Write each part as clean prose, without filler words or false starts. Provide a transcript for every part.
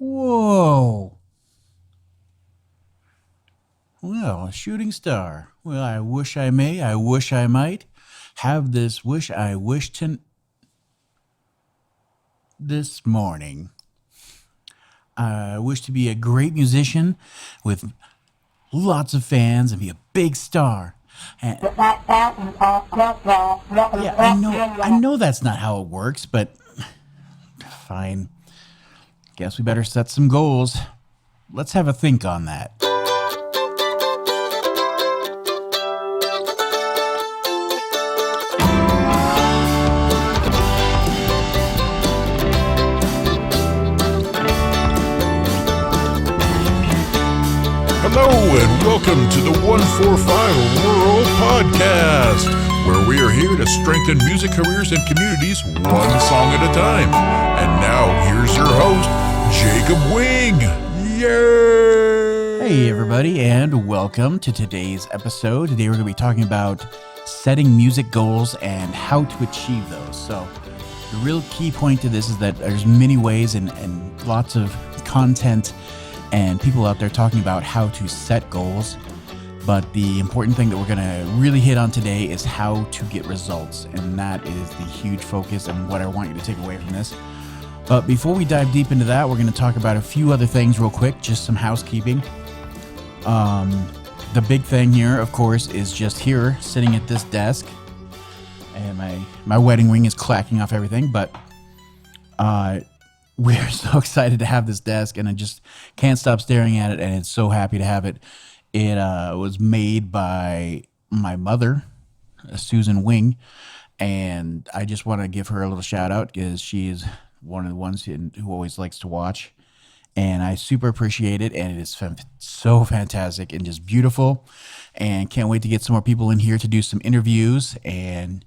Whoa. Well, a shooting star. Well, I wish I may, I wish I might have this wish I wish to this morning. I wish to be a great musician with lots of fans and be a big star. And, yeah, I know that's not how it works, but fine. Guess we better set some goals. Let's have a think on that. Hello and welcome to the 145 World Podcast, where we are here to strengthen music careers and communities one song at a time. And now here's your host, Jacob Wing. Yay! Hey everybody, and welcome to today's episode. Today we're going to be talking about setting music goals and how to achieve those. So the real key point to this is that there's many ways and lots of content and people out there talking about how to set goals. But the important thing that we're going to really hit on today is how to get results. And that is the huge focus and what I want you to take away from this. But before we dive deep into that, we're going to talk about a few other things real quick, just some housekeeping. The big thing here, of course, is just here sitting at this desk. And my wedding ring is clacking off everything, but we're so excited to have this desk, and I just can't stop staring at it, and it's so happy to have it. It was made by my mother, Susan Wing, and I just want to give her a little shout out because she is one of the ones who always likes to watch, and I super appreciate it, and it is so fantastic and just beautiful, and can't wait to get some more people in here to do some interviews, and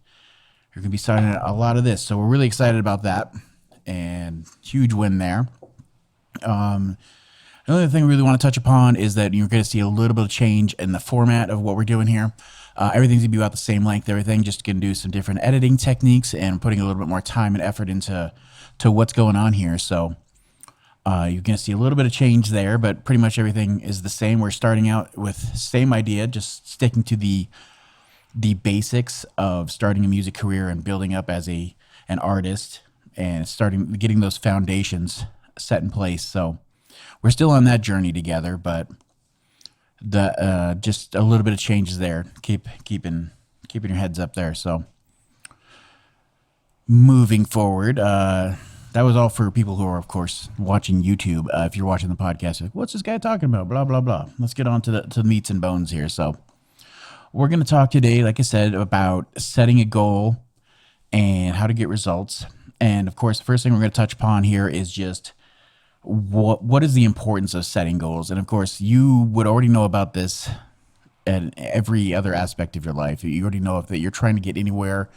you're going to be starting a lot of this, so we're really excited about that. And huge win there. Another thing we really want to touch upon is that you're going to see a little bit of change in the format of what we're doing here. Everything's going to be about the same length, everything, just going to do some different editing techniques and putting a little bit more time and effort into what's going on here. So you're going to see a little bit of change there, but pretty much everything is the same. We're starting out with same idea, just sticking to the basics of starting a music career and building up as an artist, and getting those foundations set in place. So we're still on that journey together, but the just a little bit of changes there. Keeping your heads up there. So moving forward, that was all for people who are, of course, watching YouTube. If you're watching the podcast, like, what's this guy talking about? Blah blah blah. Let's get on to the meats and bones here. So we're going to talk today, like I said, about setting a goal and how to get results. And of course, the first thing we're going to touch upon here is just what is the importance of setting goals. And of course, you would already know about this in every other aspect of your life. You already know if that you're trying to get anywhere,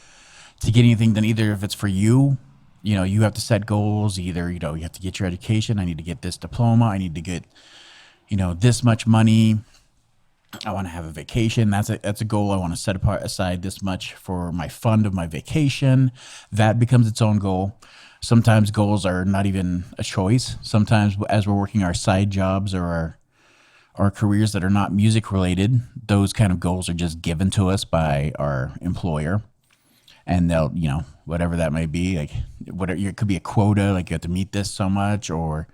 to get anything done, either if it's for you, you have to set goals. Either, you have to get your education. I need to get this diploma. I need to get, this much money. I want to have a vacation. That's a goal. I want to set aside this much for my fund of my vacation. That becomes its own goal. Sometimes goals are not even a choice. Sometimes as we're working our side jobs or our careers that are not music related, those kind of goals are just given to us by our employer. And they'll, whatever that may be, like it could be a quota, like you have to meet this so much, or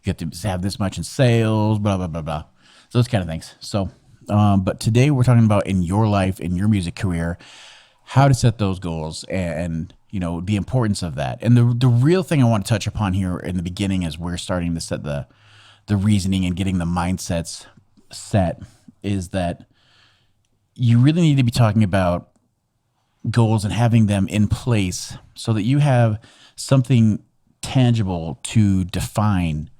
you have to have this much in sales, blah, blah, blah, blah. Those kind of things. So, but today we're talking about in your life, in your music career, how to set those goals and the importance of that. And the real thing I want to touch upon here in the beginning as we're starting to set the reasoning and getting the mindsets set is that you really need to be talking about goals and having them in place so that you have something tangible to define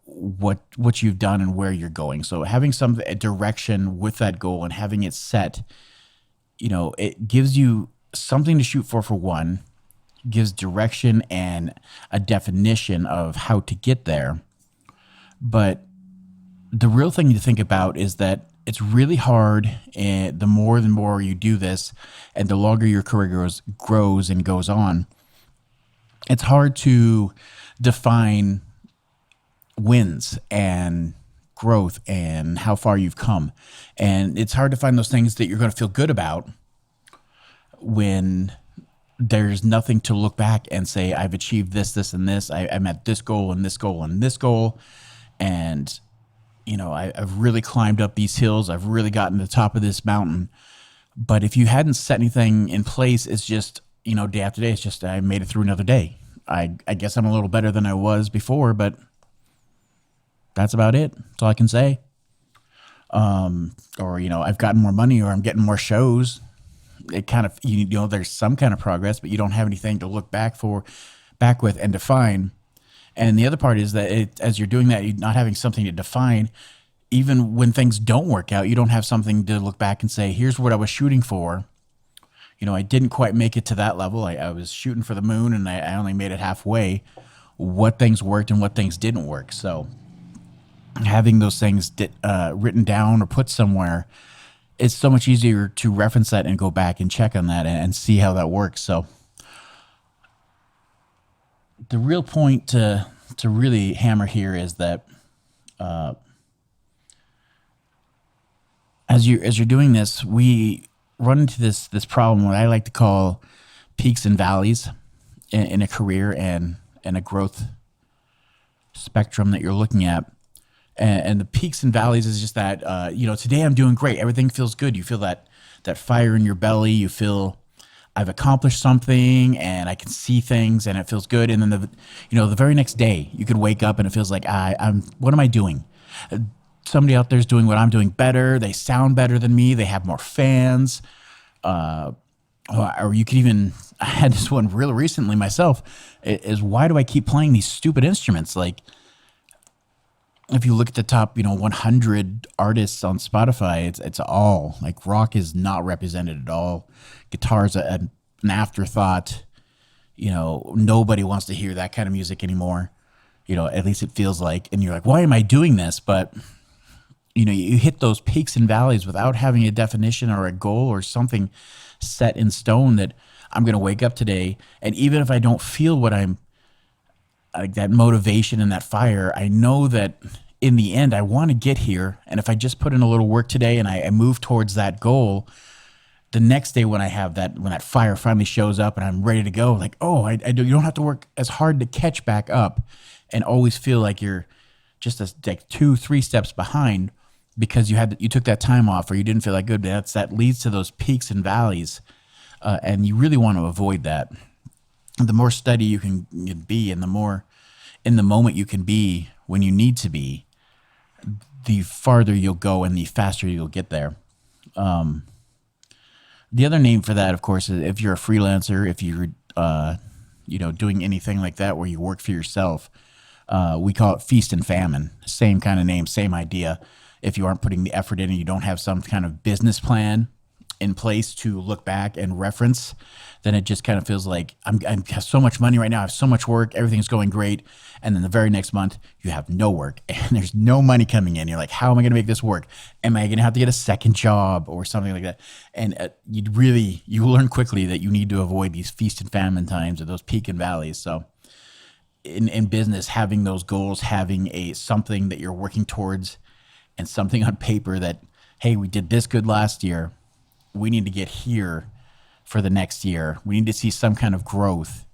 what you've done and where you're going. So having a direction with that goal and having it set, it gives you something to shoot for one, gives direction and a definition of how to get there. But the real thing to think about is that it's really hard, and the more you do this and the longer your career grows and goes on, it's hard to define wins and growth and how far you've come. And it's hard to find those things that you're going to feel good about when there's nothing to look back and say, I've achieved this, this, and this. I'm at this goal and this goal and this goal. And, I've really climbed up these hills. I've really gotten to the top of this mountain. But if you hadn't set anything in place, it's just, day after day, it's just, I made it through another day. I guess I'm a little better than I was before, but that's about it. That's all I can say. Or, I've gotten more money, or I'm getting more shows. It kind of, there's some kind of progress, but you don't have anything to look back with and define. And the other part is that as you're doing that, you're not having something to define. Even when things don't work out, you don't have something to look back and say, here's what I was shooting for. I didn't quite make it to that level. I was shooting for the moon and I only made it halfway. What things worked and what things didn't work. So having those things written down or put somewhere, it's so much easier to reference that and go back and check on that and see how that works. So the real point to really hammer here is that as you're doing this, we run into this problem, what I like to call peaks and valleys in a career and a growth spectrum that you're looking at. And the peaks and valleys is just that, today I'm doing great. Everything feels good. You feel that fire in your belly. You feel I've accomplished something and I can see things and it feels good. And then the very next day you could wake up and it feels like what am I doing? Somebody out there's doing what I'm doing better. They sound better than me. They have more fans. Or you could even, I had this one real recently myself, is why do I keep playing these stupid instruments? Like, if you look at the top, 100 artists on Spotify, it's all like rock is not represented at all. Guitar's an afterthought. Nobody wants to hear that kind of music anymore. At least it feels like, and you're like, why am I doing this? But you hit those peaks and valleys without having a definition or a goal or something set in stone that I'm going to wake up today. And even if I don't feel what I'm like, that motivation and that fire, I know that in the end, I want to get here. And if I just put in a little work today and I move towards that goal, the next day when that fire finally shows up and I'm ready to go, like, you don't have to work as hard to catch back up and always feel like you're just like 2-3 steps behind because you took that time off or you didn't feel that good. That leads to those peaks and valleys. And you really want to avoid that. The more steady you can be and the more in the moment you can be when you need to be, the farther you'll go and the faster you'll get there. The other name for that, of course, is if you're a freelancer, if you're doing anything like that where you work for yourself, we call it feast and famine. Same kind of name, same idea. If you aren't putting the effort in and you don't have some kind of business plan in place to look back and reference, then it just kind of feels like I have so much money right now, I have so much work, everything's going great, and then the very next month you have no work and there's no money coming in. You're like, how am I going to make this work? Am I going to have to get a second job or something like that? And you learn quickly that you need to avoid these feast and famine times or those peak and valleys. So in business, having those goals, having something that you're working towards and something on paper that, hey, we did this good last year, we need to get here for the next year. We need to see some kind of growth,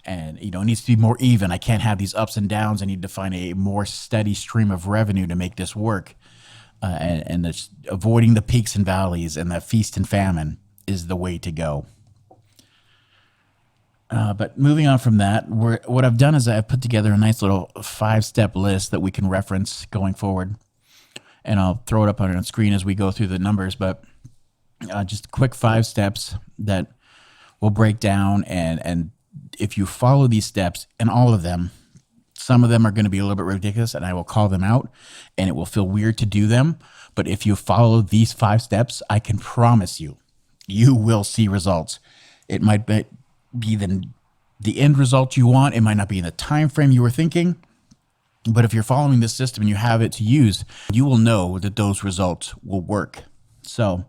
and it needs to be more even. I can't have these ups and downs. I need to find a more steady stream of revenue to make this work. And avoiding the peaks and valleys and the feast and famine is the way to go. But moving on from that, what I've done is I've put together a nice little 5-step list that we can reference going forward. And I'll throw it up on screen as we go through the numbers, but just quick 5 steps that we'll break down. And if you follow these steps, and all of them, some of them are going to be a little bit ridiculous and I will call them out and it will feel weird to do them. But if you follow these 5 steps, I can promise you will see results. It might be the end result you want. It might not be in the time frame you were thinking. But if you're following this system and you have it to use, you will know that those results will work. So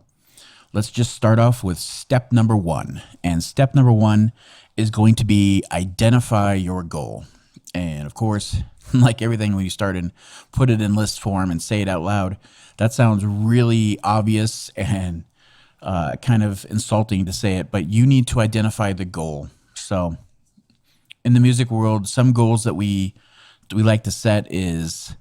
let's just start off with step number 1. And step number 1 is going to be identify your goal. And of course, Like everything, when you start and put it in list form and say it out loud, that sounds really obvious and kind of insulting to say it, but you need to identify the goal. So in the music world, some goals that we like to set is,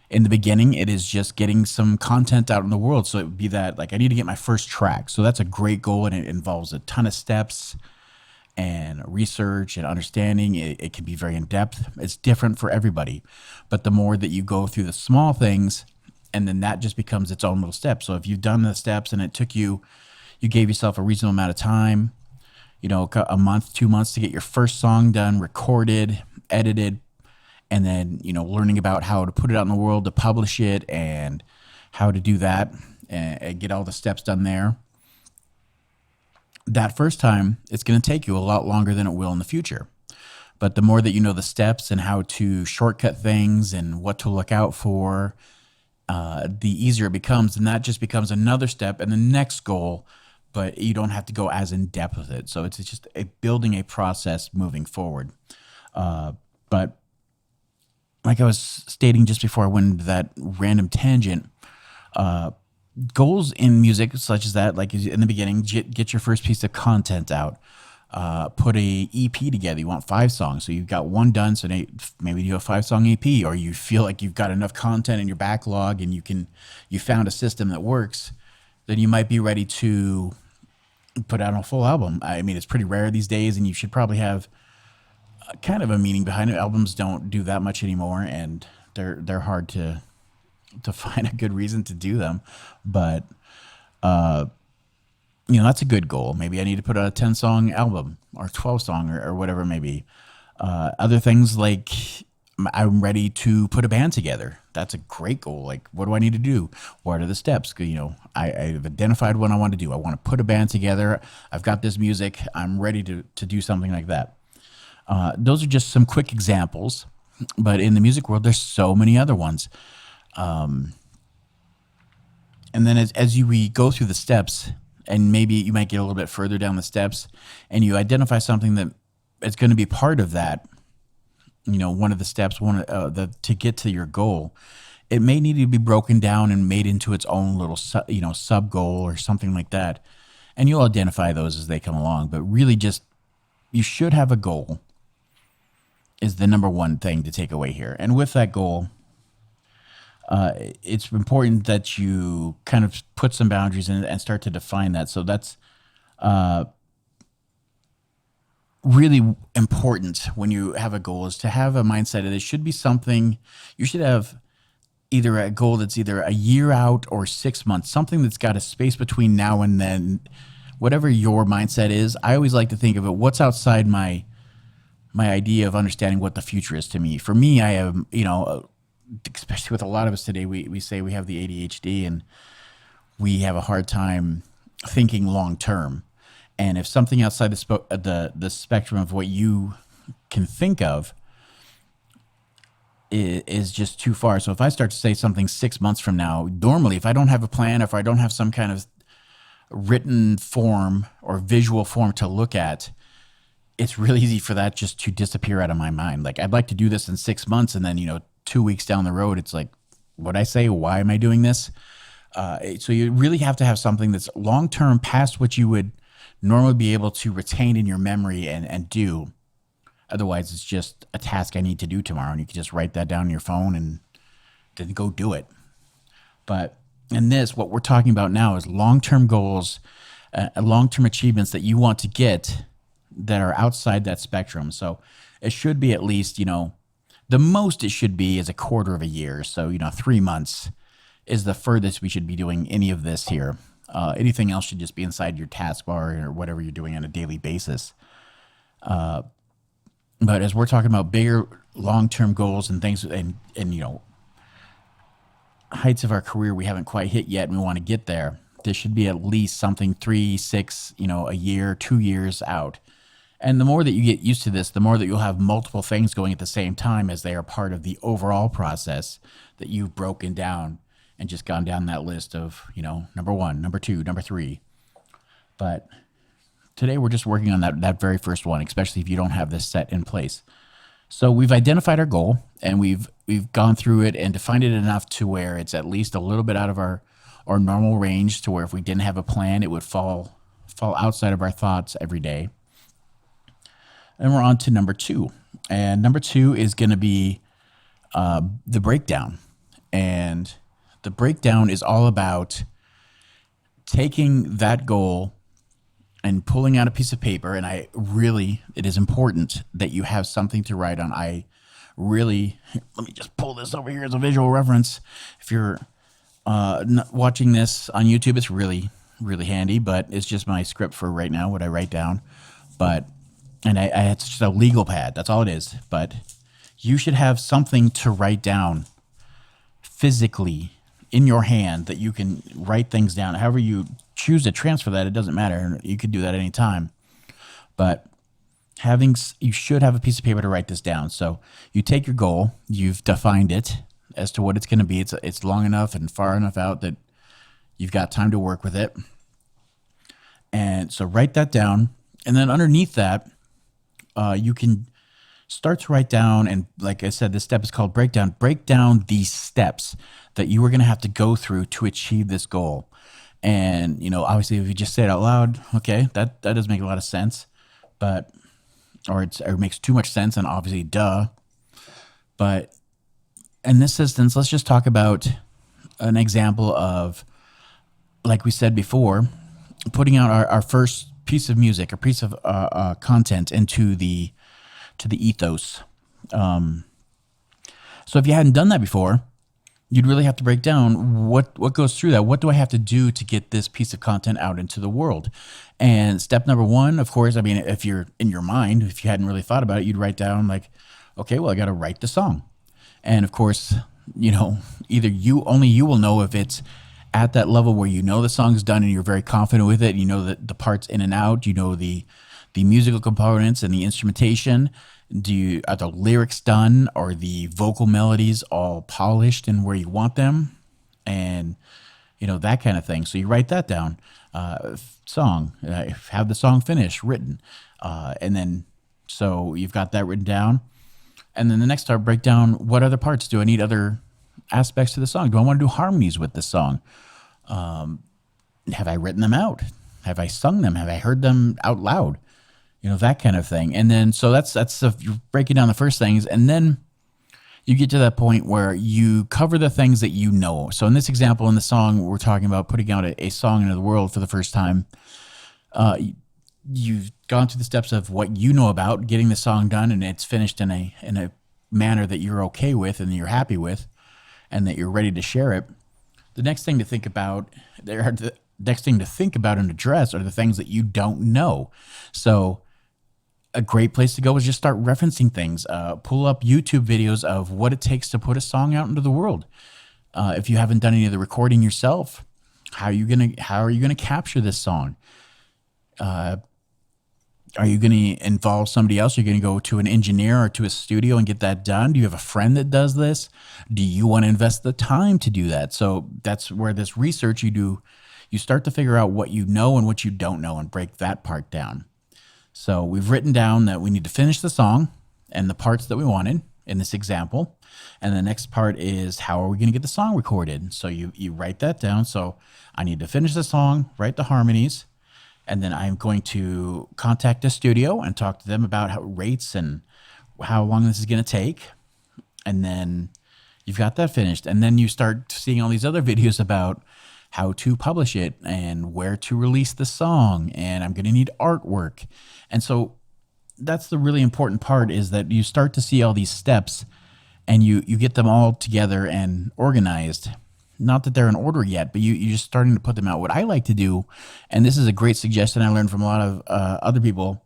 in the beginning, it is just getting some content out in the world. So it would be that, like, I need to get my first track. So that's a great goal, and it involves a ton of steps and research and understanding. It can be very in depth. It's different for everybody. But the more that you go through the small things, and then that just becomes its own little step. So if you've done the steps and it took you gave yourself a reasonable amount of time, a month, 2 months to get your first song done, recorded, edited, and then, learning about how to put it out in the world, to publish it, and how to do that and get all the steps done there. That first time, it's going to take you a lot longer than it will in the future. But the more that you know the steps and how to shortcut things and what to look out for, the easier it becomes. And that just becomes another step and the next goal, but you don't have to go as in depth with it. So it's just building a process moving forward. But like I was stating just before I went into that random tangent, goals in music such as that, like in the beginning, get your first piece of content out, put a EP together. You want 5 songs, so you've got one done, so maybe you do a 5-song EP, or you feel like you've got enough content in your backlog and you found a system that works, then you might be ready to put out a full album. I mean, it's pretty rare these days, and you should probably have kind of a meaning behind it. Albums don't do that much anymore, and they're hard to find a good reason to do them. But that's a good goal. Maybe I need to put out a 10-song album or 12-song or whatever it may be. Other things, like I'm ready to put a band together. That's a great goal. Like, what do I need to do? What are the steps? I've identified what I want to do. I want to put a band together. I've got this music. I'm ready to do something like that. Those are just some quick examples, but in the music world, there's so many other ones. And then as we go through the steps, and maybe you might get a little bit further down the steps, and you identify something that is going to be part of that, one of the steps, to get to your goal, it may need to be broken down and made into its own little, sub goal or something like that. And you'll identify those as they come along, but really just, you should have a goal is the number one thing to take away here. And with that goal, it's important that you kind of put some boundaries in and start to define that. So that's really important when you have a goal, is to have a mindset that it should be something, you should have either a goal that's either a year out or 6 months, something that's got a space between now and then, whatever your mindset is. I always like to think of it, what's outside my idea of understanding what the future is to me. For me, I have, especially with a lot of us today, we say we have the ADHD and we have a hard time thinking long term. And if something outside the spectrum of what you can think of is just too far. So if I start to say something 6 months from now, normally if I don't have a plan, if I don't have some kind of written form or visual form to look at, it's really easy for that just to disappear out of my mind. Like, I'd like to do this in 6 months, and then 2 weeks down the road, it's like, what'd I say? Why am I doing this? So you really have to have something that's long-term, past what you would normally be able to retain in your memory and do. Otherwise, it's just a task I need to do tomorrow, and you can just write that down on your phone and then go do it. But in this, what we're talking about now is long-term goals, long-term achievements that you want to get that are outside that spectrum. So it should be at least, the most it should be is a quarter of a year. So, 3 months is the furthest we should be doing any of this here. Anything else should just be inside your taskbar or whatever you're doing on a daily basis. But as we're talking about bigger long-term goals and things and heights of our career we haven't quite hit yet and we want to get there, there should be at least something 3, 6, a year, 2 years out. And the more that you get used to this, the more that you'll have multiple things going at the same time, as they are part of the overall process that you've broken down and just gone down that list of, number 1, number 2, number 3. But today we're just working on that very first one, especially if you don't have this set in place. So we've identified our goal, and we've gone through it and defined it enough to where it's at least a little bit out of our normal range, to where if we didn't have a plan, it would fall outside of our thoughts every day. And we're on to number 2. And number 2 is going to be the breakdown. And the breakdown is all about taking that goal and pulling out a piece of paper. And it is important that you have something to write on. Let me just pull this over here as a visual reference. If you're not watching this on YouTube, it's really, really handy, but it's just my script for right now, what I write down. It's just a legal pad. That's all it is. But you should have something to write down physically in your hand that you can write things down. However you choose to transfer that, it doesn't matter. You could do that anytime. But you should have a piece of paper to write this down. So you take your goal, you've defined it as to what it's going to be. It's long enough and far enough out that you've got time to work with it. And so write that down. And then underneath that, you can start to write down, and like I said, this step is called breakdown. Break down these steps that you are going to have to go through to achieve this goal. And, obviously if you just say it out loud, okay, that does make a lot of sense, or it makes too much sense, and obviously, duh. But in this instance, let's just talk about an example of, like we said before, putting out our first piece of music, a piece of content into the ethos. So if you hadn't done that before, you'd really have to break down what goes through that. What do I have to do to get this piece of content out into the world? And step number 1, of course, if you're in your mind, if you hadn't really thought about it, you'd write down like, okay, well, I got to write the song. And of course, either only you will know if it's at that level where the song's done and you're very confident with it. You know that the parts in and out, the musical components and the instrumentation. Are the lyrics done? Or the vocal melodies all polished and where you want them? And, that kind of thing. So you write that down. Song, have the song finished, written. And then, so you've got that written down. And then the next start, break down what other parts. Do I need other aspects to the song? Do I want to do harmonies with the song? Have I written them out? Have I sung them? Have I heard them out loud? That kind of thing. And then, so that's you're breaking down the first things. And then you get to that point where you cover the things that you know. So in this example, in the song, we're talking about putting out a song into the world for the first time. You've gone through the steps of what you know about getting the song done, and it's finished in a manner that you're okay with and you're happy with, and that you're ready to share it. The next thing to think about, and address are the things that you don't know. So a great place to go is just start referencing things. Pull up YouTube videos of what it takes to put a song out into the world. If you haven't done any of the recording yourself, how are you gonna capture this song? Are you going to involve somebody else? Are you going to go to an engineer or to a studio and get that done? Do you have a friend that does this? Do you want to invest the time to do that? So that's where this research you do, you start to figure out what you know and what you don't know and break that part down. So we've written down that we need to finish the song and the parts that we wanted in this example. And the next part is, how are we going to get the song recorded? So you write that down. So I need to finish the song, write the harmonies, and then I'm going to contact a studio and talk to them about how rates and how long this is going to take. And then you've got that finished. And then you start seeing all these other videos about how to publish it and where to release the song. And I'm going to need artwork. And so that's the really important part, is that you start to see all these steps and you get them all together and organized. Not that they're in order yet, but you're just starting to put them out. What I like to do, and this is a great suggestion I learned from a lot of other people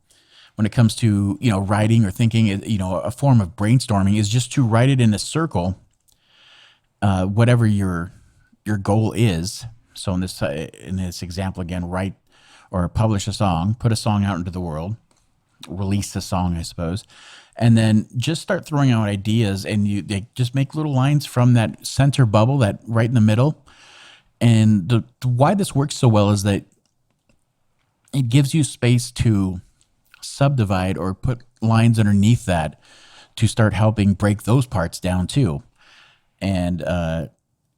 when it comes to, writing or thinking, a form of brainstorming, is just to write it in a circle, whatever your goal is. So in this example, again, write or publish a song, put a song out into the world, release a song, I suppose. And then just start throwing out ideas, and they just make little lines from that center bubble, that right in the middle. And why this works so well is that it gives you space to subdivide or put lines underneath that to start helping break those parts down too. And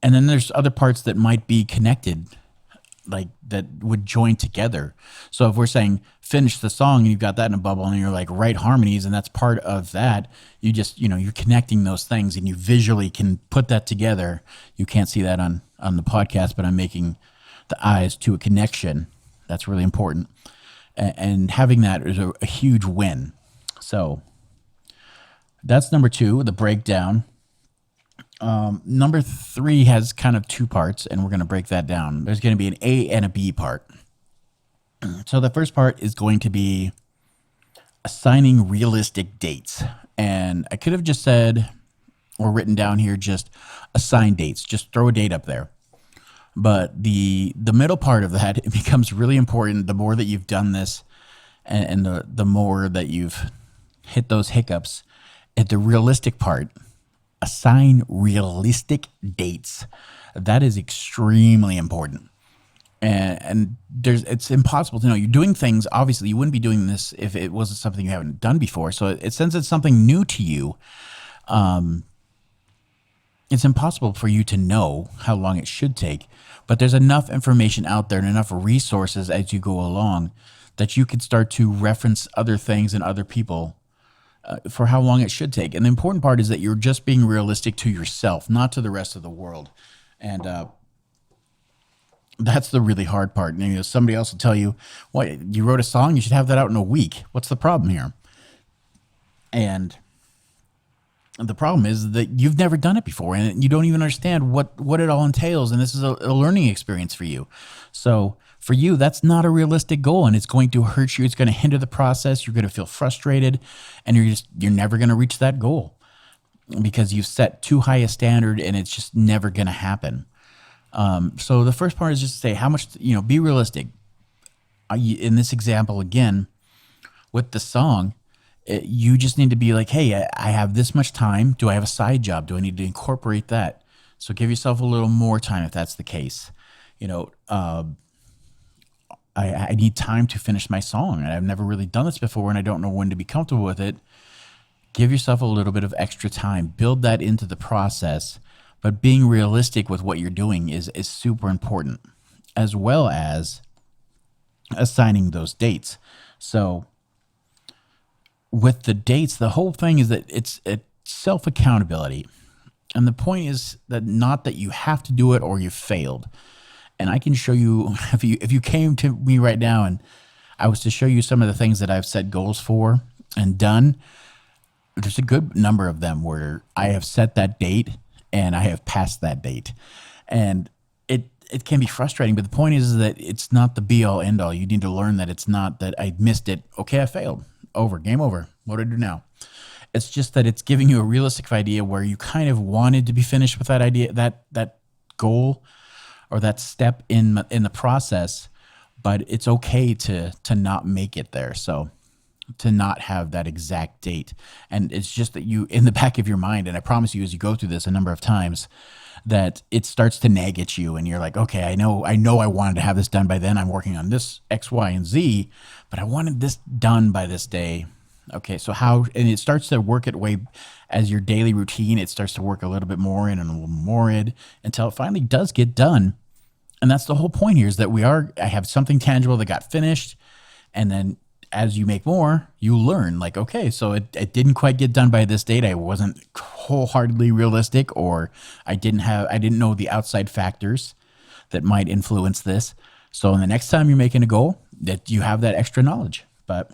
then there's other parts that might be connected, like that would join together. So if we're saying finish the song and you've got that in a bubble and you're like write harmonies and that's part of that, you just, you're connecting those things and you visually can put that together. You can't see that on the podcast, but I'm making the eyes to a connection. That's really important. And having that is a huge win. So that's number 2, the breakdown. Number 3 has kind of 2 parts, and we're going to break that down. There's going to be an A and a B part. So the first part is going to be assigning realistic dates. And I could have just said, or written down here, just assign dates. Just throw a date up there. But the middle part of that, it becomes really important the more that you've done this and the more that you've hit those hiccups. At the realistic part, assign realistic dates. That is extremely important. And it's impossible to know. You're doing things, obviously you wouldn't be doing this if it wasn't something you haven't done before. So since it's something new to you, it's impossible for you to know how long it should take. But there's enough information out there and enough resources as you go along that you can start to reference other things and other people for how long it should take. And the important part is that you're just being realistic to yourself, not to the rest of the world. And that's the really hard part. And, somebody else will tell you, "What, you wrote a song? You should have that out in a week. What's the problem here?" And the problem is that you've never done it before, and you don't even understand what it all entails. And this is a learning experience for you. So for you, that's not a realistic goal, and it's going to hurt you. It's going to hinder the process. You're going to feel frustrated, and you're never going to reach that goal because you've set too high a standard, and it's just never going to happen. So the first part is just to say how much, be realistic. In this example, again, with the song, you just need to be like, hey, I have this much time. Do I have a side job? Do I need to incorporate that? So give yourself a little more time if that's the case. I need time to finish my song. I've never really done this before, and I don't know when to be comfortable with it. Give yourself a little bit of extra time. Build that into the process. But being realistic with what you're doing is super important, as well as assigning those dates. So with the dates, the whole thing is that it's self-accountability. And the point is that not that you have to do it or you failed. And I can show you, if you came to me right now and I was to show you some of the things that I've set goals for and done, there's a good number of them where I have set that date and I have passed that date. And it can be frustrating, but the point is that it's not the be all end all. You need to learn that it's not that I missed it. Okay, I failed. Over. Game over. What do I do now? It's just that it's giving you a realistic idea where you kind of wanted to be finished with that idea, that goal or that step in the process, but it's okay to not make it there. So to not have that exact date. And it's just that you, in the back of your mind, and I promise you as you go through this a number of times, that it starts to nag at you and you're like, okay, I know I wanted to have this done by then. I'm working on this X, Y, and Z, but I wanted this done by this day. Okay, so how, and it starts to work its way as your daily routine. It starts to work a little bit more in and a little more in until it finally does get done. And that's the whole point here, is that I have something tangible that got finished. And then as you make more, you learn like, okay, so it didn't quite get done by this date. I wasn't wholeheartedly realistic, or I didn't know the outside factors that might influence this. So in the next time you're making a goal, that you have that extra knowledge. But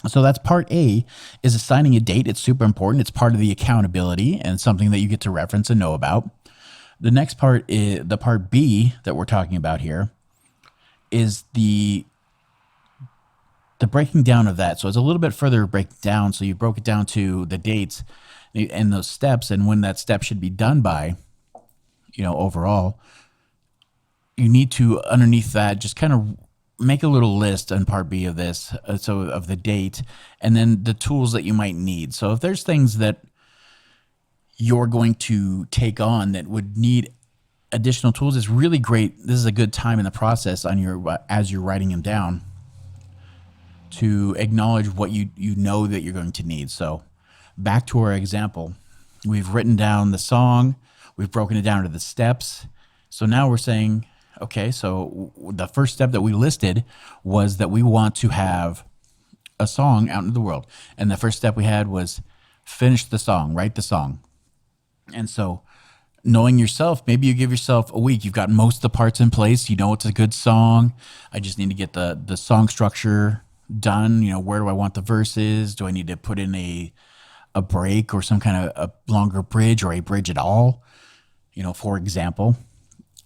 so that's part A, is assigning a date. It's super important. It's part of the accountability and something that you get to reference and know about. The next part is the part B that we're talking about here, is the breaking down of that. So it's a little bit further breakdown. So you broke it down to the dates and those steps and when that step should be done by, overall. You need to, underneath that, just kind of make a little list on part B of this, so of the date, and then the tools that you might need. So if there's things that you're going to take on that would need additional tools, it's really great. This is a good time in the process as you're writing them down, to acknowledge what you know that you're going to need. So back to our example. We've written down the song, we've broken it down to the steps. So now we're saying, okay, so the first step that we listed was that we want to have a song out into the world. And the first step we had was finish the song, write the song. And so knowing yourself, maybe you give yourself a week. You've got most of the parts in place. You know it's a good song. I just need to get the song structure done. Where do I want the verses? Do I need to put in a break or some kind of a longer bridge or a bridge at all? For example.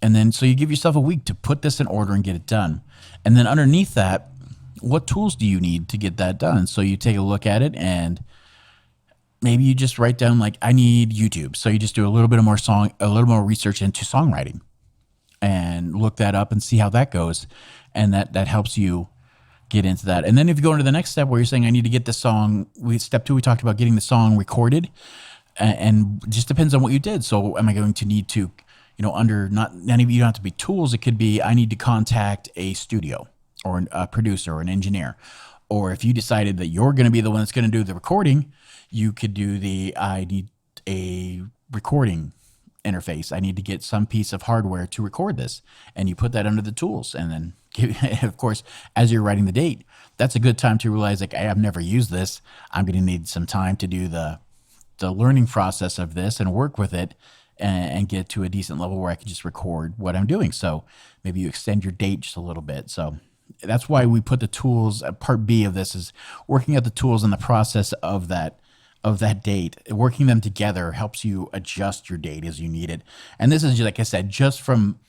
And then so you give yourself a week to put this in order and get it done. And then underneath that, what tools do you need to get that done? So you take a look at it and maybe you just write down like, I need YouTube. So you just do a little more research into songwriting and look that up and see how that goes. And that helps you get into that. And then if you go into the next step where you're saying, I need to get the song, step 2, we talked about getting the song recorded, and it just depends on what you did. So am I going to need to, under not any of you don't have to be tools. It could be, I need to contact a studio or a producer or an engineer. Or if you decided that you're going to be the one that's going to do the recording, you could do I need a recording interface. I need to get some piece of hardware to record this. And you put that under the tools. And then, of course, as you're writing the date, that's a good time to realize, like, I've never used this. I'm going to need some time to do the learning process of this and work with it and get to a decent level where I can just record what I'm doing. So maybe you extend your date just a little bit. So that's why we put the tools. Part B of this is working out the tools in the process of that date. Working them together helps you adjust your date as you need it. And this is, like I said, just from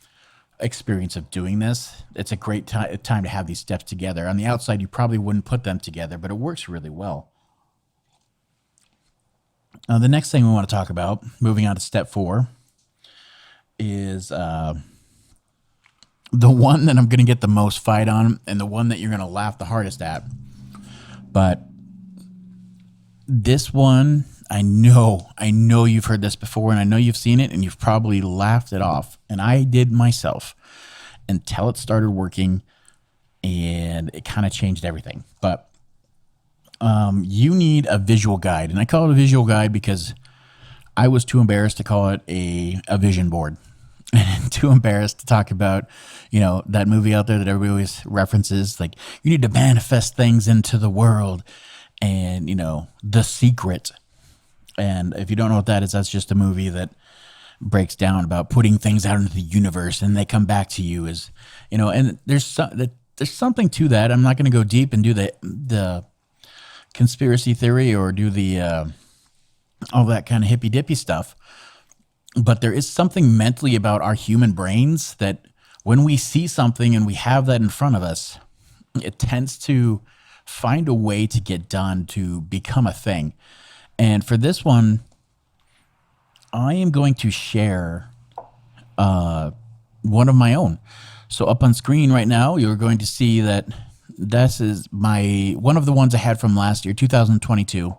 experience of doing this, it's a great time to have these steps together. On the outside, you probably wouldn't put them together, but it works really well. The next thing we want to talk about, moving on to step 4, is the one that I'm going to get the most fight on and the one that you're going to laugh the hardest at. But this one, I know you've heard this before, and I know you've seen it, and you've probably laughed it off. And I did myself until it started working, and it kind of changed everything. But you need a visual guide, and I call it a visual guide because I was too embarrassed to call it a vision board, and too embarrassed to talk about, that movie out there that everybody always references, like, you need to manifest things into the world, and The Secret. And if you don't know what that is, that's just a movie that breaks down about putting things out into the universe and they come back to you as, and there's something to that. I'm not going to go deep and do the conspiracy theory or do the all that kind of hippy dippy stuff. But there is something mentally about our human brains that when we see something and we have that in front of us, it tends to find a way to get done, to become a thing. And for this one, I am going to share one of my own. So up on screen right now, you're going to see that this is one of the ones I had from last year, 2022.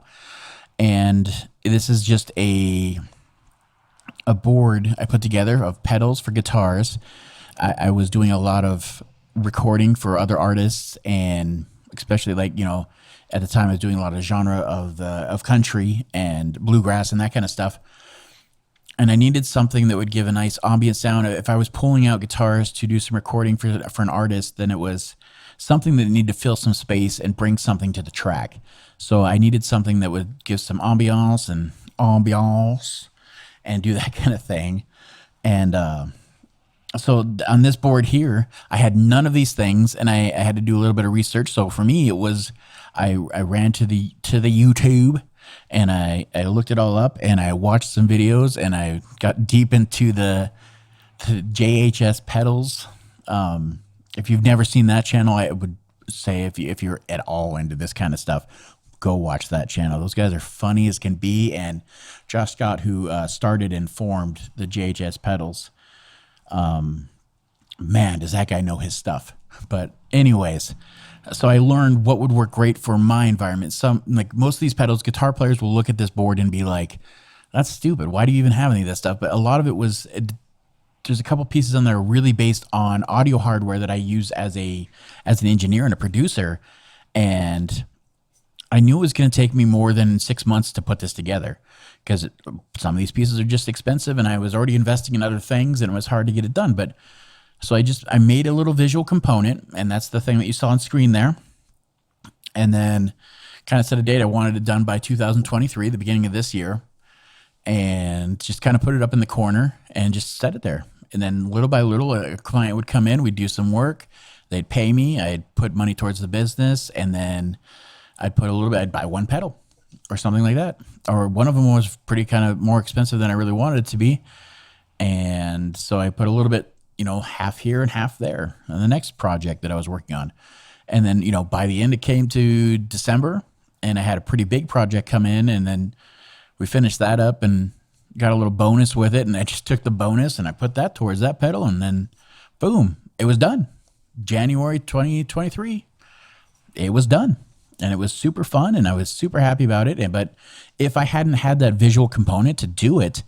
And this is just a board I put together of pedals for guitars. I was doing a lot of recording for other artists, and especially at the time I was doing a lot of genre of country and bluegrass and that kind of stuff. And I needed something that would give a nice ambient sound. If I was pulling out guitars to do some recording for an artist, then it was something that needed to fill some space and bring something to the track. So I needed something that would give some ambiance and do that kind of thing. And so on this board here, I had none of these things, and I had to do a little bit of research. So for me, it was I ran to the YouTube, and I looked it all up, and I watched some videos, and I got deep into the JHS pedals. If you've never seen that channel, I would say if you're at all into this kind of stuff, go watch that channel. Those guys are funny as can be. And Josh Scott, who started and formed the JHS pedals, man, does that guy know his stuff. But anyways, so I learned what would work great for my environment. Most of these pedals, guitar players will look at this board and be like, that's stupid. Why do you even have any of this stuff? But a lot of it was, there's a couple pieces on there really based on audio hardware that I use as an engineer and a producer. And I knew it was going to take me more than 6 months to put this together because some of these pieces are just expensive and I was already investing in other things and it was hard to get it done. But so I made a little visual component, and that's the thing that you saw on screen there. And then kind of set a date. I wanted it done by 2023, the beginning of this year, and just kind of put it up in the corner and just set it there. And then little by little, a client would come in, we'd do some work, they'd pay me, I'd put money towards the business, and then I'd put a little bit, I'd buy one pedal or something like that. Or one of them was pretty kind of more expensive than I really wanted it to be. And so I put a little bit, half here and half there on the next project that I was working on. And then, by the end, it came to December and I had a pretty big project come in, and then we finished that up and got a little bonus with it. And I just took the bonus and I put that towards that pedal, and then boom, it was done. January 2023, it was done. And it was super fun and I was super happy about it. But if I hadn't had that visual component to do it,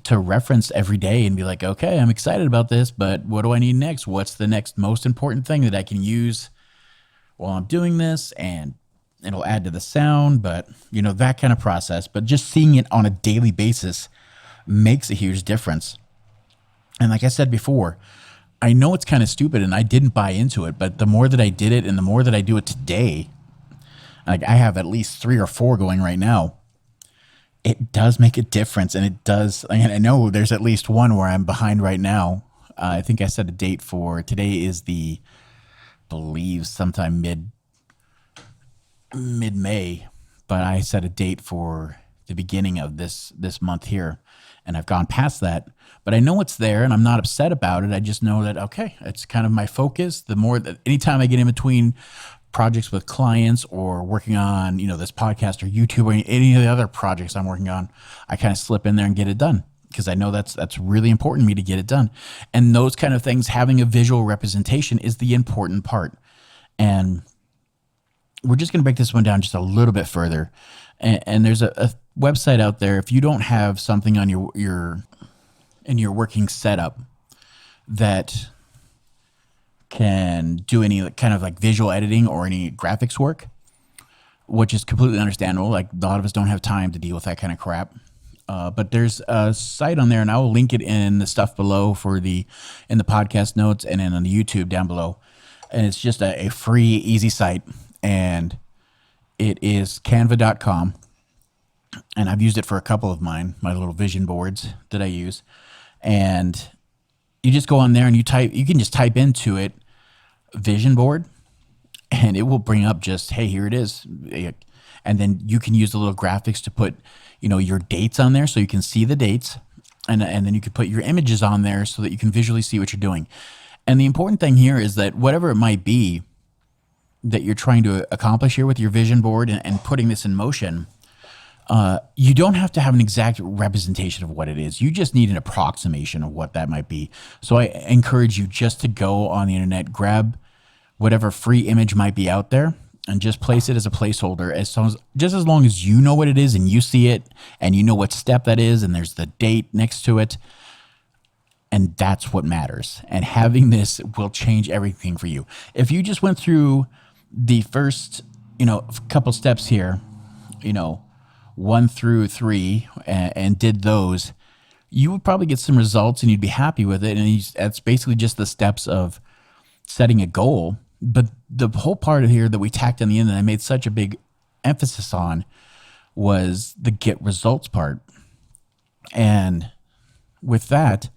to reference every day and be like, okay, I'm excited about this, but what do I need next? What's the next most important thing that I can use while I'm doing this? And it'll add to the sound, but that kind of process. But just seeing it on a daily basis makes a huge difference. And like I said before, I know it's kind of stupid and I didn't buy into it, but the more that I did it and the more that I do it today, like I have at least 3 or 4 going right now, it does make a difference. And it does. And I know there's at least one where I'm behind right now. I think I set a date for today is believe sometime mid-May, but I set a date for the beginning of this month here. And I've gone past that, but I know it's there and I'm not upset about it. I just know that, okay, it's kind of my focus. The more that anytime I get in between projects with clients or working on, this podcast or YouTube or any of the other projects I'm working on, I kind of slip in there and get it done because I know that's really important to me to get it done. And those kind of things, having a visual representation is the important part. And we're just going to break this one down just a little bit further. And there's a website out there. If you don't have something on your working setup that can do any kind of like visual editing or any graphics work, which is completely understandable. Like a lot of us don't have time to deal with that kind of crap. But there's a site on there, and I will link it in the stuff below in the podcast notes and then on the YouTube down below. And it's just a free, easy site, and it is canva.com. And I've used it for a couple of my little vision boards that I use. And you just go on there and you can just type into it vision board, and it will bring up just, hey, here it is. And then you can use the little graphics to put, your dates on there so you can see the dates. And then you can put your images on there so that you can visually see what you're doing. And the important thing here is that whatever it might be that you're trying to accomplish here with your vision board and putting this in motion, you don't have to have an exact representation of what it is. You just need an approximation of what that might be. So I encourage you just to go on the internet, grab whatever free image might be out there, and just place it as a placeholder. Just as long as you know what it is and you see it and you know what step that is and there's the date next to it. And that's what matters. And having this will change everything for you. If you just went through the first, couple steps here, 1 through 3 and did those, you would probably get some results and you'd be happy with it. And that's basically just the steps of setting a goal. But the whole part of here that we tacked on the end that I made such a big emphasis on was the get results part. And with that,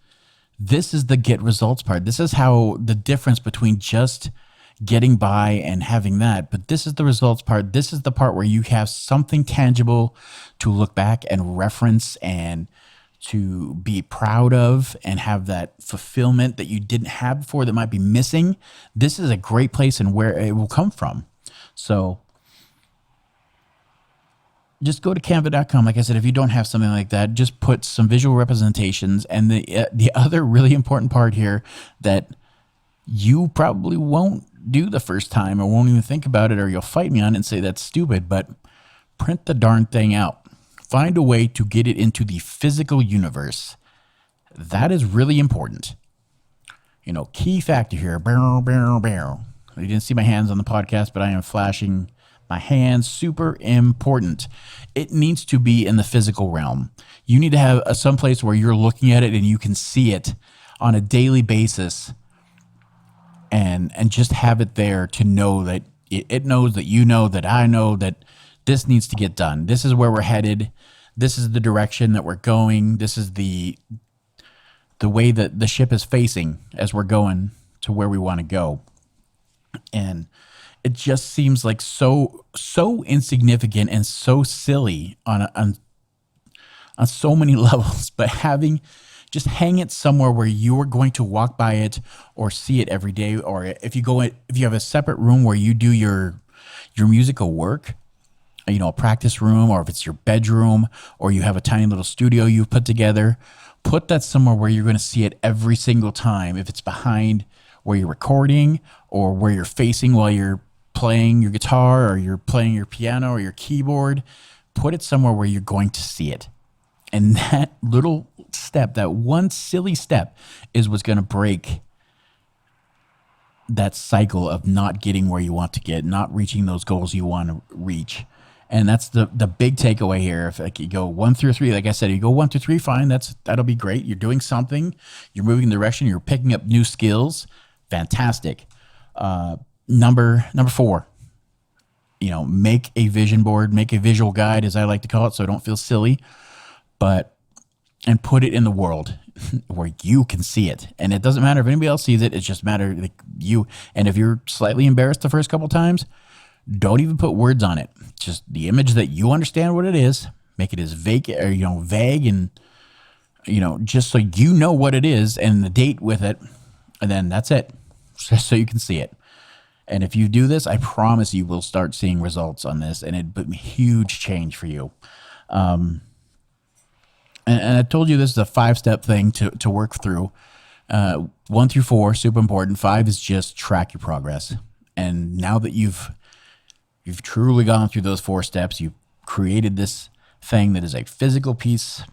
this is the get results part. This is how the difference between just getting by and having that, but this is the results part. This is the part where you have something tangible to look back and reference and to be proud of and have that fulfillment that you didn't have before that might be missing. This is a great place and where it will come from. So just go to canva.com. Like I said, if you don't have something like that, just put some visual representations. And the other really important part here that you probably won't do the first time or won't even think about it, or you'll fight me on it and say that's stupid, but print the darn thing out. Find a way to get it into the physical universe. That is really important. Key factor here. Barrel. You didn't see my hands on the podcast, but I am flashing my hands, super important. It needs to be in the physical realm. You need to have some place where you're looking at it and you can see it on a daily basis, and just have it there to know that it knows that you know that I know that this needs to get done. This is where we're headed. This is the direction that we're going. This is the way that the ship is facing as we're going to where we want to go. And it just seems like so insignificant and so silly on so many levels, but just hang it somewhere where you are going to walk by it or see it every day. Or if you have a separate room where you do your musical work, a practice room, or if it's your bedroom, or you have a tiny little studio you've put together, put that somewhere where you're going to see it every single time. If it's behind where you're recording, or where you're facing while you're playing your guitar, or you're playing your piano or your keyboard, put it somewhere where you're going to see it. And that little step, that one silly step, is what's going to break that cycle of not getting where you want to get, not reaching those goals you want to reach. And that's the big takeaway here. If you go 1 through 3, like I said, you go 1 through 3, fine. That'll be great. You're doing something. You're moving in the direction. You're picking up new skills. Fantastic. Number 4, make a vision board, make a visual guide, as I like to call it, so I don't feel silly, and put it in the world where you can see it. And it doesn't matter if anybody else sees it. It's just matter like you. And if you're slightly embarrassed the first couple times, don't even put words on it. Just the image that you understand what it is. Make it as vague and just so you know what it is and the date with it, and then that's it. Just so you can see it. And if you do this, I promise you will start seeing results on this, and it'd be a huge change for you. And I told you this is a 5-step thing to work through. 1 through 4, super important. 5 is just track your progress. And now that you've truly gone through those 4 steps, you've created this thing that is a physical piece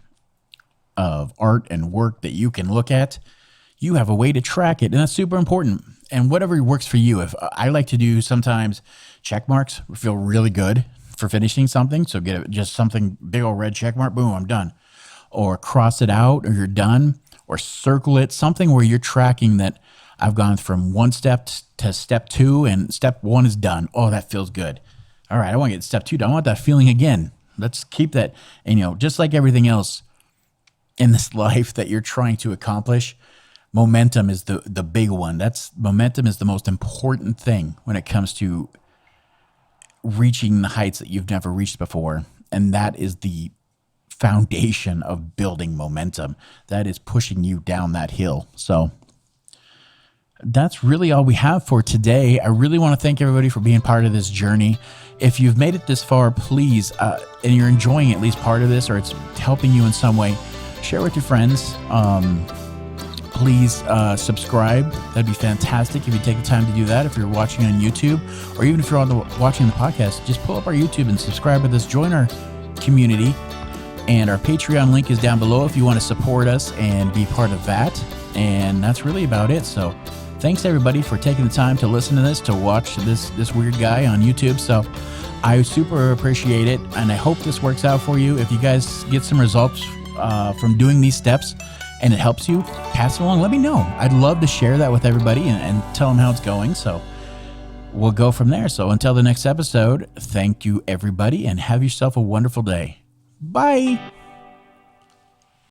of art and work that you can look at. You have a way to track it, and that's super important. And whatever works for you. If I like to do sometimes check marks, feel really good for finishing something. So get just something big old red check mark, boom, I'm done. Or cross it out, or you're done, or circle it, something where you're tracking that I've gone from 1 step to step 2, and step 1 is done. Oh, that feels good. All right, I want to get step 2 done. I want that feeling again. Let's keep that. And, just like everything else in this life that you're trying to accomplish, momentum is the big one. Momentum is the most important thing when it comes to reaching the heights that you've never reached before. And that is the foundation of building momentum. That is pushing you down that hill. So that's really all we have for today. I really want to thank everybody for being part of this journey. If you've made it this far, please, and you're enjoying at least part of this, or it's helping you in some way, share with your friends. Please subscribe. That'd be fantastic if you take the time to do that. If you're watching on YouTube, or even if you're watching the podcast, just pull up our YouTube and subscribe with us. Join our community. And our Patreon link is down below if you want to support us and be part of that. And that's really about it. So thanks everybody for taking the time to listen to this, to watch this weird guy on YouTube. So I super appreciate it. And I hope this works out for you. If you guys get some results from doing these steps and it helps you, pass it along. Let me know. I'd love to share that with everybody and tell them how it's going. So we'll go from there. So until the next episode, thank you everybody, and have yourself a wonderful day. Bye.